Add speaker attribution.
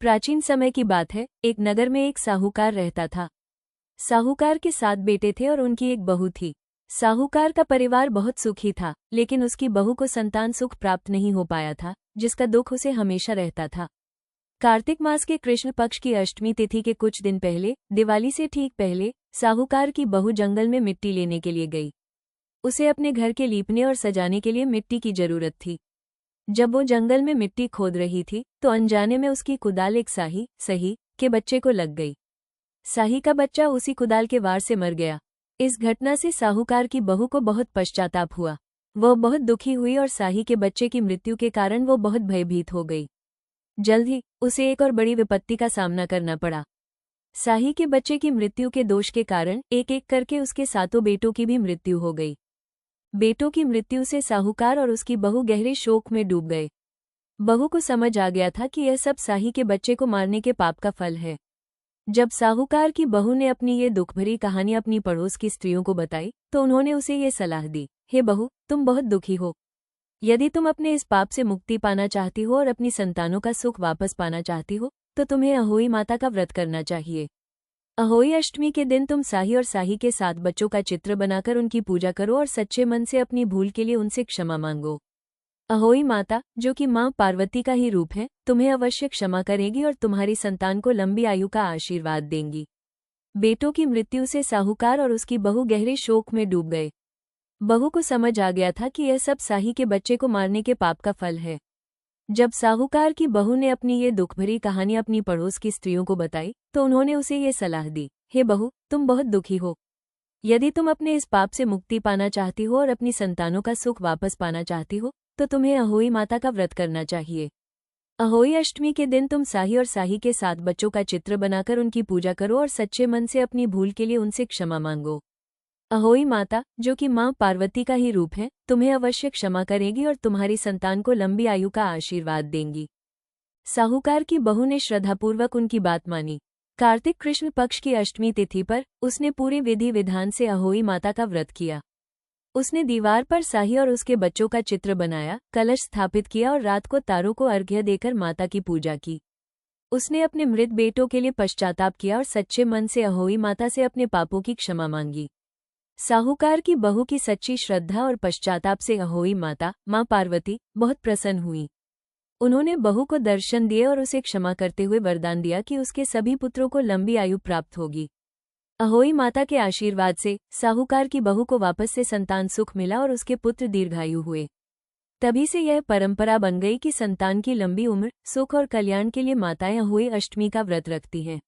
Speaker 1: प्राचीन समय की बात है। एक नगर में एक साहूकार रहता था। साहूकार के 7 बेटे थे और उनकी एक बहू थी। साहूकार का परिवार बहुत सुखी था, लेकिन उसकी बहू को संतान सुख प्राप्त नहीं हो पाया था, जिसका दुख उसे हमेशा रहता था। कार्तिक मास के कृष्ण पक्ष की अष्टमी तिथि के कुछ दिन पहले, दिवाली से ठीक पहले, साहूकार की बहू जंगल में मिट्टी लेने के लिए गई। उसे अपने घर के लीपने और सजाने के लिए मिट्टी की जरूरत थी। जब वो जंगल में मिट्टी खोद रही थी, तो अनजाने में उसकी कुदाल एक सही के बच्चे को लग गई। साही का बच्चा उसी कुदाल के वार से मर गया। इस घटना से साहूकार की बहू को बहुत पश्चाताप हुआ। वह बहुत दुखी हुई और साही के बच्चे की मृत्यु के कारण वो बहुत भयभीत हो गई। जल्द ही उसे एक और बड़ी विपत्ति का सामना करना पड़ा। साही के बच्चे की मृत्यु के दोष के कारण एक एक करके उसके 7 बेटों की भी मृत्यु हो गई। बेटों की मृत्यु से साहूकार और उसकी बहू गहरे शोक में डूब गए। बहू को समझ आ गया था कि यह सब साही के बच्चे को मारने के पाप का फल है। जब साहूकार की बहू ने अपनी ये दुखभरी कहानी अपनी पड़ोस की स्त्रियों को बताई, तो उन्होंने उसे ये सलाह दी, हे बहू, तुम बहुत दुखी हो। यदि तुम अपने इस पाप से मुक्ति पाना चाहती हो और अपनी संतानों का सुख वापस पाना चाहती हो, तो तुम्हें अहोई माता का व्रत करना चाहिए। अहोई अष्टमी के दिन तुम साही और साही के 7 बच्चों का चित्र बनाकर उनकी पूजा करो और सच्चे मन से अपनी भूल के लिए उनसे क्षमा मांगो। अहोई माता, जो कि मां पार्वती का ही रूप है, तुम्हें अवश्य क्षमा करेगी और तुम्हारी संतान को लंबी आयु का आशीर्वाद देंगी। बेटों की मृत्यु से साहूकार और उसकी बहू गहरे शोक में डूब गए। बहू को समझ आ गया था कि यह सब साही के बच्चे को मारने के पाप का फल है। जब साहूकार की बहू ने अपनी ये दुखभरी कहानी अपनी पड़ोस की स्त्रियों को बताई, तो उन्होंने उसे ये सलाह दी, हे बहू, तुम बहुत दुखी हो। यदि तुम अपने इस पाप से मुक्ति पाना चाहती हो और अपनी संतानों का सुख वापस पाना चाहती हो, तो तुम्हें अहोई माता का व्रत करना चाहिए। अहोई अष्टमी के दिन तुम साही और साही के 7 बच्चों का चित्र बनाकर उनकी पूजा करो और सच्चे मन से अपनी भूल के लिए उनसे क्षमा मांगो। अहोई माता, जो कि मां पार्वती का ही रूप है, तुम्हें अवश्य क्षमा करेगी और तुम्हारी संतान को लंबी आयु का आशीर्वाद देंगी। साहूकार की बहू ने श्रद्धापूर्वक उनकी बात मानी। कार्तिक कृष्ण पक्ष की अष्टमी तिथि पर उसने पूरे विधि विधान से अहोई माता का व्रत किया। उसने दीवार पर साही और उसके बच्चों का चित्र बनाया, कलश स्थापित किया और रात को तारों को अर्घ्य देकर माता की पूजा की। उसने अपने मृत बेटों के लिए पश्चाताप किया और सच्चे मन से अहोई माता से अपने पापों की क्षमा मांगी। साहूकार की बहू की सच्ची श्रद्धा और पश्चाताप से अहोई माता, मां पार्वती, बहुत प्रसन्न हुई। उन्होंने बहू को दर्शन दिए और उसे क्षमा करते हुए वरदान दिया कि उसके सभी पुत्रों को लंबी आयु प्राप्त होगी। अहोई माता के आशीर्वाद से साहूकार की बहू को वापस से संतान सुख मिला और उसके पुत्र दीर्घायु हुए। तभी से यह परंपरा बन गई कि संतान की लंबी उम्र, सुख और कल्याण के लिए माताएं अहोई अष्टमी का व्रत रखती हैं।